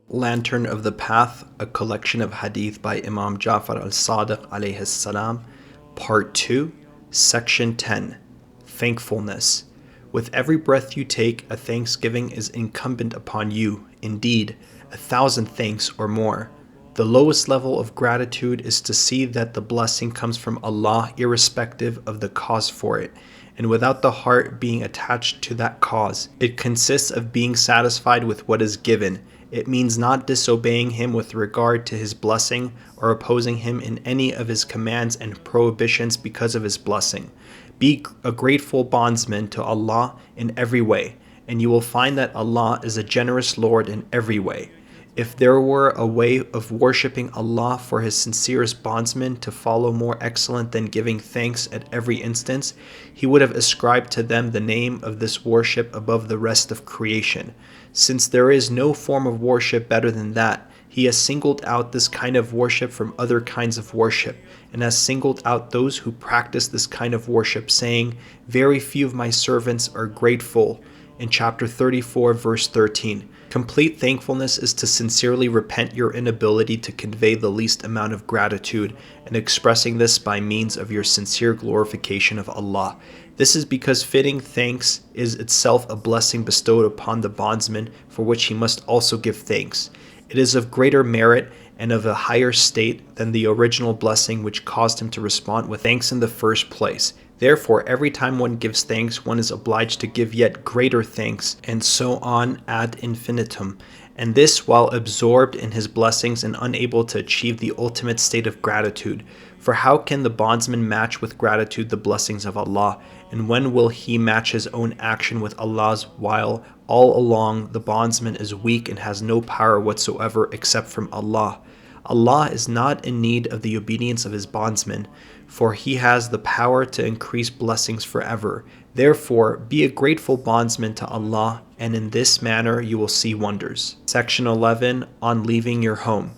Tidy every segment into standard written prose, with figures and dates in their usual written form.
Lantern of the Path, a collection of hadith by Imam Jafar al Sadiq alayhi salam, Part 2, Section 10, Thankfulness. With every breath you take, a thanksgiving is incumbent upon you, indeed, 1,000 thanks or more. The lowest level of gratitude is to see that the blessing comes from Allah irrespective of the cause for it, and without the heart being attached to that cause. It consists of being satisfied with what is given. It means not disobeying Him with regard to His blessing or opposing Him in any of His commands and prohibitions because of His blessing. Be a grateful bondsman to Allah in every way, and you will find that Allah is a generous Lord in every way. If there were a way of worshipping Allah for His sincerest bondsmen to follow more excellent than giving thanks at every instance, He would have ascribed to them the name of this worship above the rest of creation. Since there is no form of worship better than that, He has singled out this kind of worship from other kinds of worship, and has singled out those who practice this kind of worship, saying, "Very few of my servants are grateful," in chapter 34, verse 13. Complete thankfulness is to sincerely repent your inability to convey the least amount of gratitude, and expressing this by means of your sincere glorification of Allah. This is because fitting thanks is itself a blessing bestowed upon the bondsman, for which he must also give thanks. It is of greater merit and of a higher state than the original blessing which caused him to respond with thanks in the first place. Therefore, every time one gives thanks, one is obliged to give yet greater thanks, and so on ad infinitum, and this while absorbed in His blessings and unable to achieve the ultimate state of gratitude. For how can the bondsman match with gratitude the blessings of Allah, and when will he match his own action with Allah's while all along the bondsman is weak and has no power whatsoever except from Allah? Allah is not in need of the obedience of His bondsmen, for He has the power to increase blessings forever. Therefore, be a grateful bondsman to Allah, and in this manner you will see wonders. Section 11, on leaving your home.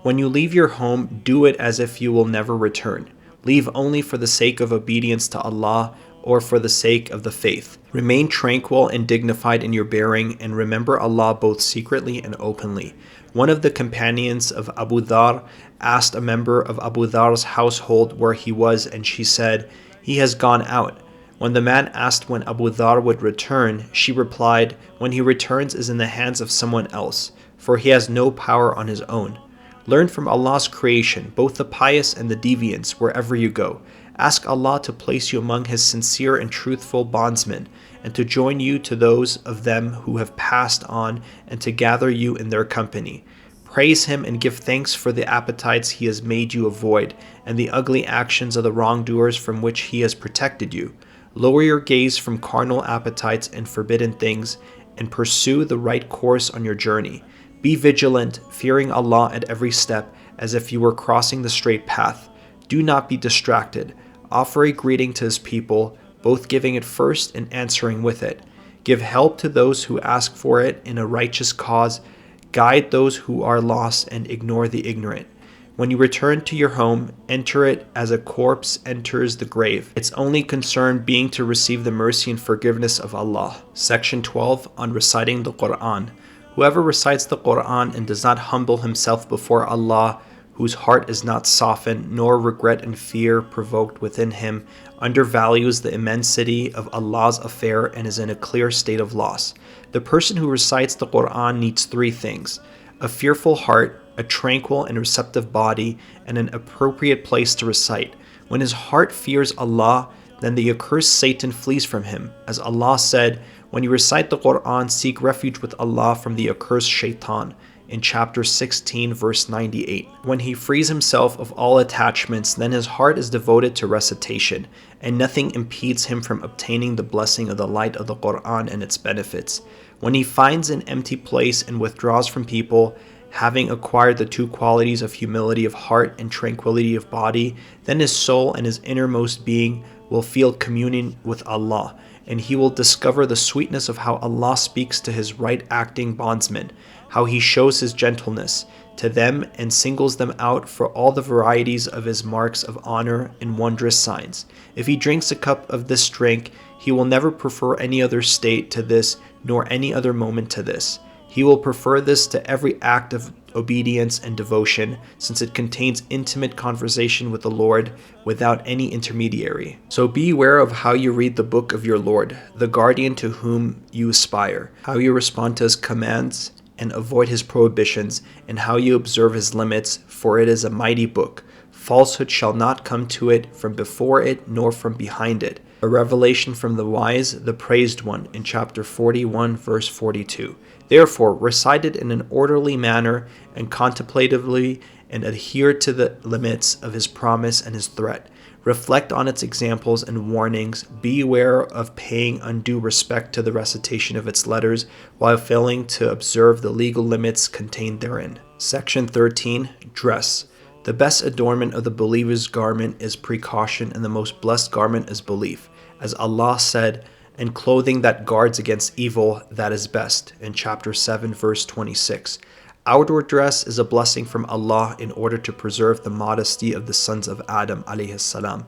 When you leave your home, do it as if you will never return. Leave only for the sake of obedience to Allah or for the sake of the faith. Remain tranquil and dignified in your bearing, and remember Allah both secretly and openly. One of the companions of Abu Dhar asked a member of Abu Dhar's household where he was, and she said, "He has gone out." When the man asked when Abu Dhar would return, she replied, "When he returns is in the hands of someone else, for he has no power on his own." Learn from Allah's creation, both the pious and the deviants, wherever you go. Ask Allah to place you among His sincere and truthful bondsmen, and to join you to those of them who have passed on, and to gather you in their company. Praise Him and give thanks for the appetites He has made you avoid, and the ugly actions of the wrongdoers from which He has protected you. Lower your gaze from carnal appetites and forbidden things, and pursue the right course on your journey. Be vigilant, fearing Allah at every step, as if you were crossing the straight path. Do not be distracted. Offer a greeting to His people, both giving it first and answering with it. Give help to those who ask for it in a righteous cause. Guide those who are lost and ignore the ignorant. When you return to your home, enter it as a corpse enters the grave, its only concern being to receive the mercy and forgiveness of Allah. Section 12, on reciting the Quran. Whoever recites the Quran and does not humble himself before Allah, whose heart is not softened, nor regret and fear provoked within him, undervalues the immensity of Allah's affair and is in a clear state of loss. The person who recites the Quran needs three things: a fearful heart, a tranquil and receptive body, and an appropriate place to recite. When his heart fears Allah, then the accursed Satan flees from him. As Allah said, when you recite the Quran, seek refuge with Allah from the accursed shaitan, in chapter 16, verse 98. When he frees himself of all attachments, then his heart is devoted to recitation, and nothing impedes him from obtaining the blessing of the light of the Quran and its benefits. When he finds an empty place and withdraws from people, having acquired the two qualities of humility of heart and tranquility of body, then his soul and his innermost being will feel communion with Allah, and he will discover the sweetness of how Allah speaks to His right-acting bondsmen, how He shows His gentleness to them and singles them out for all the varieties of His marks of honor and wondrous signs. If he drinks a cup of this drink, He will never prefer any other state to this, nor any other moment to this. He will prefer this to every act of obedience and devotion, since it contains intimate conversation with the Lord without any intermediary. So be aware of how you read the book of your Lord, the guardian to whom you aspire, how you respond to his commands and avoid his prohibitions, and how you observe his limits, for it is a mighty book. Falsehood shall not come to it from before it nor from behind it. A revelation from the wise, the praised one, in chapter 41, verse 42. Therefore, recite it in an orderly manner and contemplatively, and adhere to the limits of his promise and his threat. Reflect on its examples and warnings. Be aware of paying undue respect to the recitation of its letters while failing to observe the legal limits contained therein. Section 13. Dress. The best adornment of the believer's garment is precaution, and the most blessed garment is belief. As Allah said, and clothing that guards against evil, that is best, in chapter 7, verse 26. Outward dress is a blessing from Allah in order to preserve the modesty of the sons of Adam alayhi salam.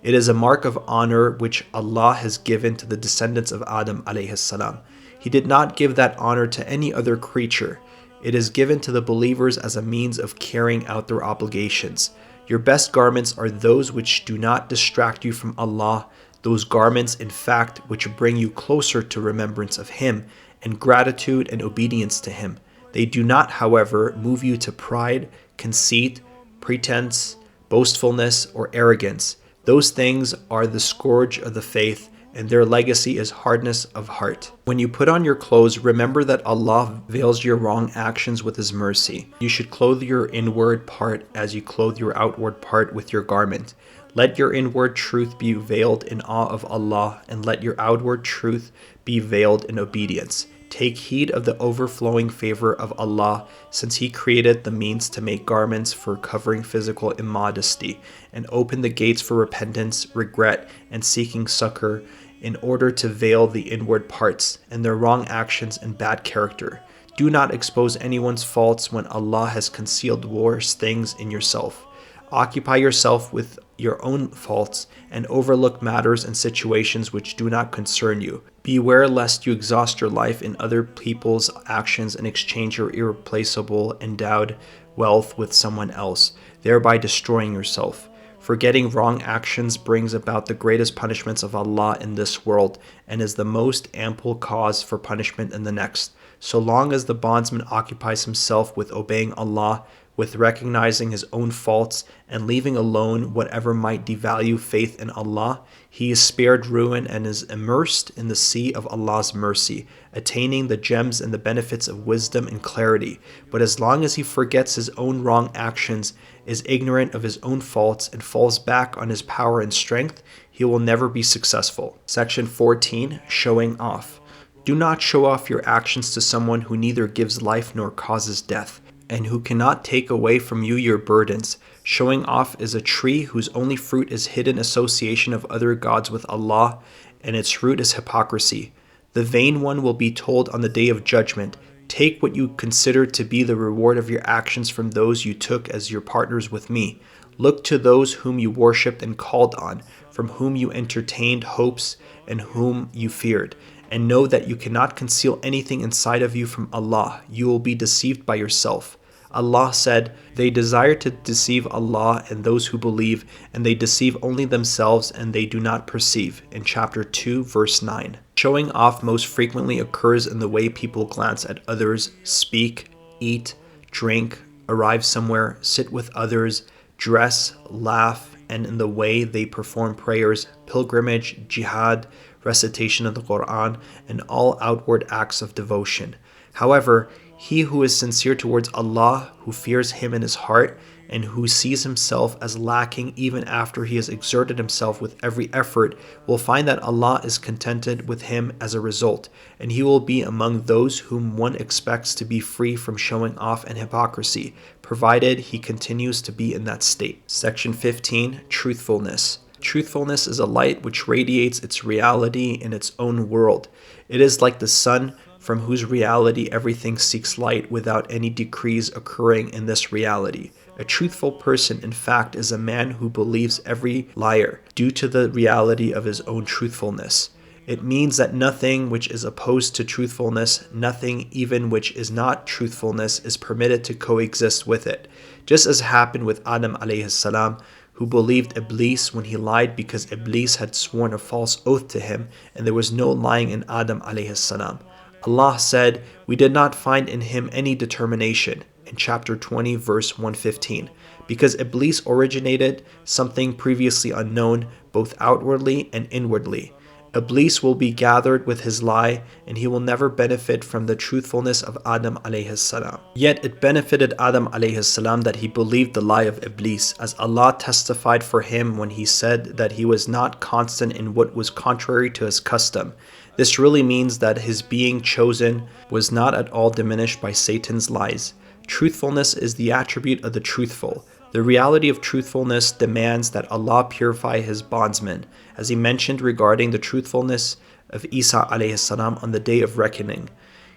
It is a mark of honor which Allah has given to the descendants of Adam alayhi salam. He did not give that honor to any other creature. It is given to the believers as a means of carrying out their obligations. Your best garments are those which do not distract you from Allah, those garments, in fact, which bring you closer to remembrance of Him and gratitude and obedience to Him. They do not, however, move you to pride, conceit, pretense, boastfulness, or arrogance. Those things are the scourge of the faith, and their legacy is hardness of heart. When you put on your clothes, remember that Allah veils your wrong actions with His mercy. You should clothe your inward part as you clothe your outward part with your garment. Let your inward truth be veiled in awe of Allah, and let your outward truth be veiled in obedience. Take heed of the overflowing favor of Allah, since He created the means to make garments for covering physical immodesty, and opened the gates for repentance, regret, and seeking succor, in order to veil the inward parts and their wrong actions and bad character. Do not expose anyone's faults when Allah has concealed worse things in yourself. Occupy yourself with your own faults and overlook matters and situations which do not concern you. Beware lest you exhaust your life in other people's actions and exchange your irreplaceable endowed wealth with someone else, thereby destroying yourself. Forgetting wrong actions brings about the greatest punishments of Allah in this world and is the most ample cause for punishment in the next. So long as the bondsman occupies himself with obeying Allah, with recognizing his own faults and leaving alone whatever might devalue faith in Allah, he is spared ruin and is immersed in the sea of Allah's mercy, attaining the gems and the benefits of wisdom and clarity. But as long as he forgets his own wrong actions, is ignorant of his own faults, and falls back on his power and strength, he will never be successful. Section 14. Showing off. Do not show off your actions to someone who neither gives life nor causes death, and who cannot take away from you your burdens. Showing off is a tree whose only fruit is hidden association of other gods with Allah, and its root is hypocrisy. The vain one will be told on the day of judgment, take what you consider to be the reward of your actions from those you took as your partners with me. Look to those whom you worshipped and called on, from whom you entertained hopes and whom you feared. And know that you cannot conceal anything inside of you from Allah. You will be deceived by yourself. Allah said, they desire to deceive Allah and those who believe, and they deceive only themselves and they do not perceive, in chapter 2, verse 9. Showing off most frequently occurs in the way people glance at others, speak, eat, drink, arrive somewhere, sit with others, dress, laugh, and in the way they perform prayers, pilgrimage, jihad, recitation of the Quran, and all outward acts of devotion. However, he who is sincere towards Allah, who fears Him in his heart, and who sees himself as lacking even after he has exerted himself with every effort, will find that Allah is contented with him as a result, and he will be among those whom one expects to be free from showing off and hypocrisy, provided he continues to be in that state. Section 15. Truthfulness. Truthfulness is a light which radiates its reality in its own world. It is like the sun, from whose reality everything seeks light without any decrees occurring in this reality. A truthful person, in fact, is a man who believes every liar due to the reality of his own truthfulness. It means that nothing which is opposed to truthfulness, nothing even which is not truthfulness, is permitted to coexist with it. Just as happened with Adam alayhi salam, who believed Iblis when he lied because Iblis had sworn a false oath to him, and there was no lying in Adam alayhi salam. Allah said, "We did not find in him any determination," in chapter 20, verse 115, because Iblis originated something previously unknown, both outwardly and inwardly. Iblis will be gathered with his lie, and he will never benefit from the truthfulness of Adam alayhi salam. Yet it benefited Adam alayhi salam that he believed the lie of Iblis, as Allah testified for him when he said that he was not constant in what was contrary to his custom. This really means that his being chosen was not at all diminished by Satan's lies. Truthfulness is the attribute of the truthful. The reality of truthfulness demands that Allah purify his bondsmen, as he mentioned regarding the truthfulness of Isa alayhi salam on the day of reckoning.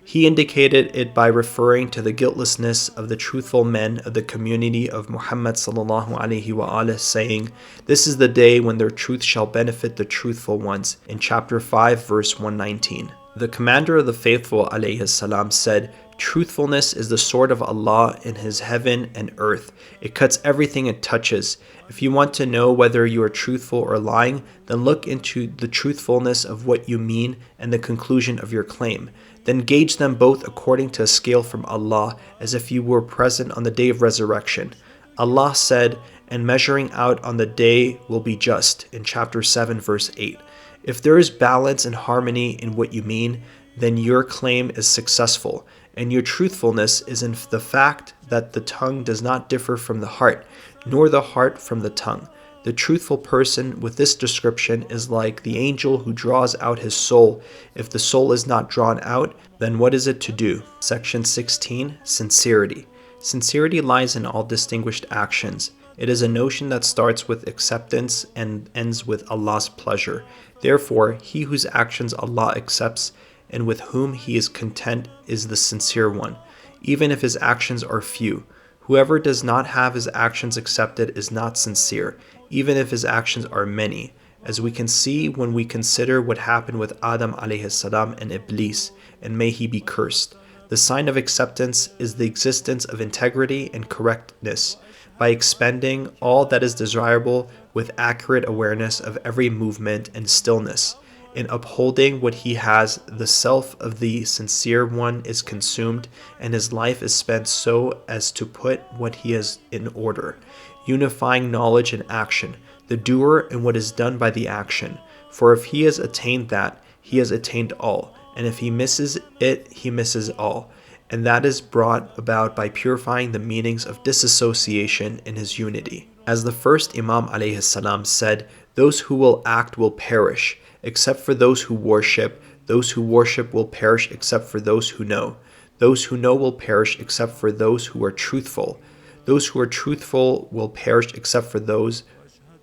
He indicated it by referring to the guiltlessness of the truthful men of the community of Muhammad sallallahu alaihi wasallam, saying, "This is the day when their truth shall benefit the truthful ones," in chapter 5, verse 119. The commander of the faithful alayhi salam said, "Truthfulness is the sword of Allah in his heaven and earth. It cuts everything it touches. If you want to know whether you are truthful or lying, then look into the truthfulness of what you mean and the conclusion of your claim. Then gauge them both according to a scale from Allah, as if you were present on the day of resurrection." Allah said, "And measuring out on the day will be just," in chapter 7, verse 8. If there is balance and harmony in what you mean, then your claim is successful, and your truthfulness is in the fact that the tongue does not differ from the heart, nor the heart from the tongue. The truthful person with this description is like the angel who draws out his soul. If the soul is not drawn out, then what is it to do? Section 16, Sincerity. Sincerity lies in all distinguished actions. It is a notion that starts with acceptance and ends with Allah's pleasure. Therefore, he whose actions Allah accepts and with whom he is content is the sincere one, even if his actions are few. Whoever does not have his actions accepted is not sincere, even if his actions are many, as we can see when we consider what happened with Adam alayhi salam and Iblis, and may he be cursed. The sign of acceptance is the existence of integrity and correctness, by expending all that is desirable with accurate awareness of every movement and stillness. In upholding what he has, the self of the sincere one is consumed, and his life is spent so as to put what he has in order, unifying knowledge and action, the doer and what is done by the action. For if he has attained that, he has attained all, and if he misses it, he misses all. And that is brought about by purifying the meanings of disassociation in his unity. As the first Imam alayhi salam said, "Those who will act will perish, except for those who worship. Those who worship will perish except for those who know. Those who know will perish except for those who are truthful. Those who are truthful will perish except for those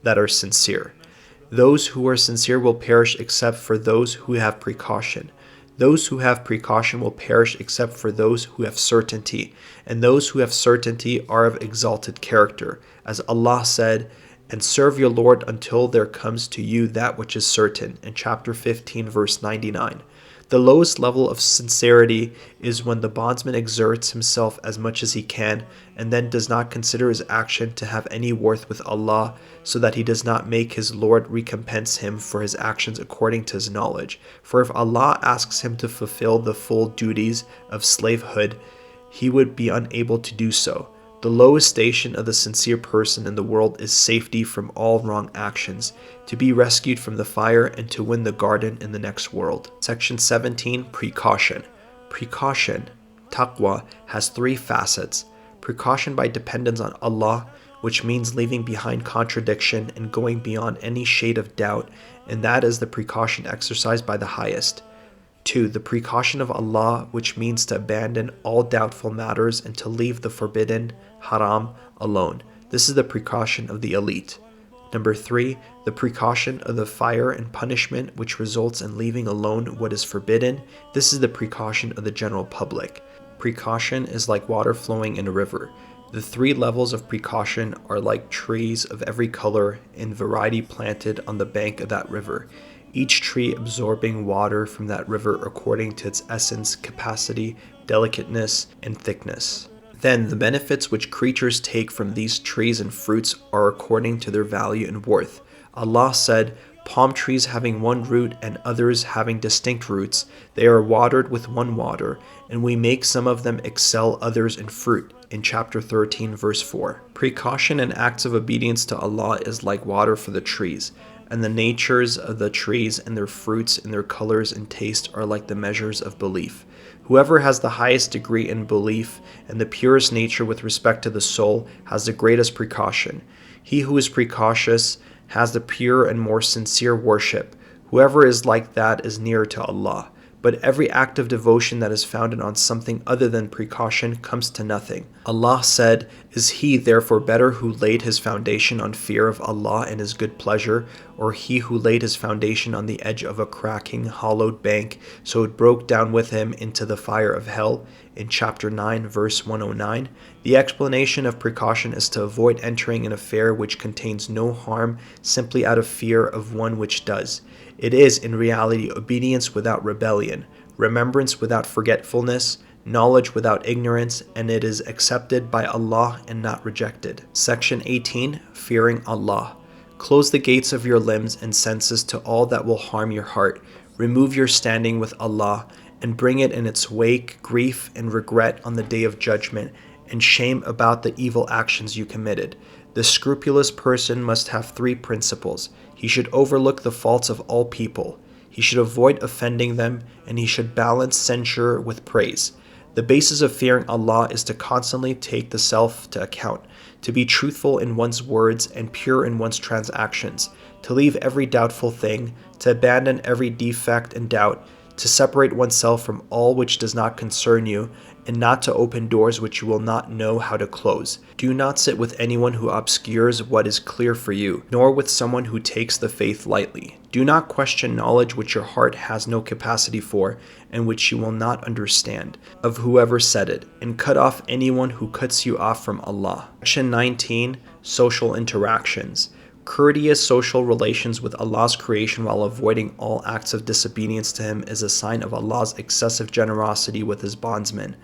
that are sincere. Those who are sincere will perish except for those who have precaution. Those who have precaution will perish except for those who have certainty, and those who have certainty are of exalted character. As Allah said, and serve your Lord until there comes to you that which is certain, in chapter 15, verse 99. The lowest level of sincerity is when the bondsman exerts himself as much as he can, and then does not consider his action to have any worth with Allah, so that he does not make his Lord recompense him for his actions according to his knowledge. For if Allah asks him to fulfill the full duties of slavehood, he would be unable to do so. The lowest station of the sincere person in the world is safety from all wrong actions, to be rescued from the fire and to win the garden in the next world. Section 17, Precaution. Precaution, taqwa, has three facets. Precaution by dependence on Allah, which means leaving behind contradiction and going beyond any shade of doubt, and that is the precaution exercised by the highest. 2. The precaution of Allah, which means to abandon all doubtful matters and to leave the forbidden, haram, alone. This is the precaution of the elite. Number 3. The precaution of the fire and punishment, which results in leaving alone what is forbidden. This is the precaution of the general public. Precaution is like water flowing in a river. The three levels of precaution are like trees of every color and variety planted on the bank of that river. each tree absorbing water from that river according to its essence, capacity, delicateness, and thickness. Then the benefits which creatures take from these trees and fruits are according to their value and worth. Allah said, palm trees having one root and others having distinct roots, they are watered with one water, and we make some of them excel others in fruit. In chapter 13, verse 4. Precaution and acts of obedience to Allah is like water for the trees, and the natures of the trees and their fruits and their colors and taste are like the measures of belief. Whoever has the highest degree in belief and the purest nature with respect to the soul has the greatest precaution. He who is precautious has the pure and more sincere worship. Whoever is like that is nearer to Allah. But every act of devotion that is founded on something other than precaution comes to nothing. Allah said, is he therefore better who laid his foundation on fear of Allah and his good pleasure, or he who laid his foundation on the edge of a cracking, hollowed bank, so it broke down with him into the fire of hell? In chapter 9, verse 109, the explanation of precaution is to avoid entering an affair which contains no harm simply out of fear of one which does. It is, in reality, obedience without rebellion, remembrance without forgetfulness, knowledge without ignorance, and it is accepted by Allah and not rejected. Section 18. Fearing Allah. Close the gates of your limbs and senses to all that will harm your heart. Remove your standing with Allah, and bring it in its wake grief and regret on the day of judgment, and shame about the evil actions you committed. The scrupulous person must have three principles. He should overlook the faults of all people. He should avoid offending them, and he should balance censure with praise. The basis of fearing Allah is to constantly take the self to account, to be truthful in one's words and pure in one's transactions, to leave every doubtful thing, to abandon every defect and doubt, to separate oneself from all which does not concern you, and not to open doors which you will not know how to close. Do not sit with anyone who obscures what is clear for you, nor with someone who takes the faith lightly. Do not question knowledge which your heart has no capacity for, and which you will not understand, of whoever said it, and cut off anyone who cuts you off from Allah. Section 19. Social interactions. Courteous social relations with Allah's creation while avoiding all acts of disobedience to Him is a sign of Allah's excessive generosity with His bondsmen.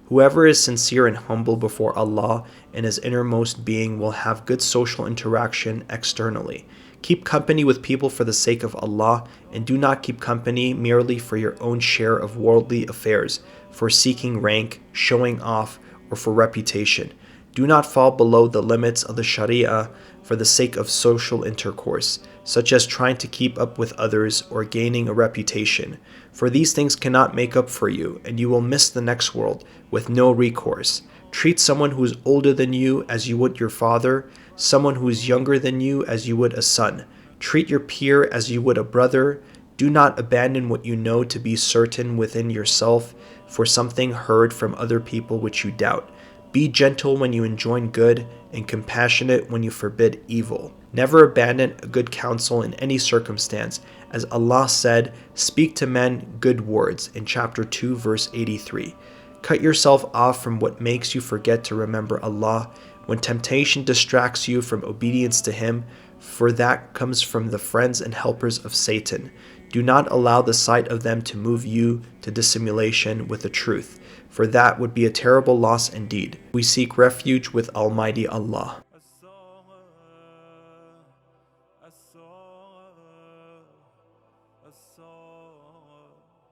Whoever is sincere and humble before Allah in his innermost being will have good social interaction externally. Keep company with people for the sake of Allah, and do not keep company merely for your own share of worldly affairs, for seeking rank, showing off, or for reputation. Do not fall below the limits of the Sharia for the sake of social intercourse, such as trying to keep up with others or gaining a reputation. For these things cannot make up for you, and you will miss the next world with no recourse. Treat someone who is older than you as you would your father, someone who is younger than you as you would a son. Treat your peer as you would a brother. Do not abandon what you know to be certain within yourself for something heard from other people which you doubt. Be gentle when you enjoin good, and compassionate when you forbid evil. Never abandon a good counsel in any circumstance. As Allah said, speak to men good words in chapter 2, verse 83. Cut yourself off from what makes you forget to remember Allah when temptation distracts you from obedience to Him, for that comes from the friends and helpers of Satan. Do not allow the sight of them to move you to dissimulation with the truth, for that would be a terrible loss indeed. We seek refuge with Almighty Allah.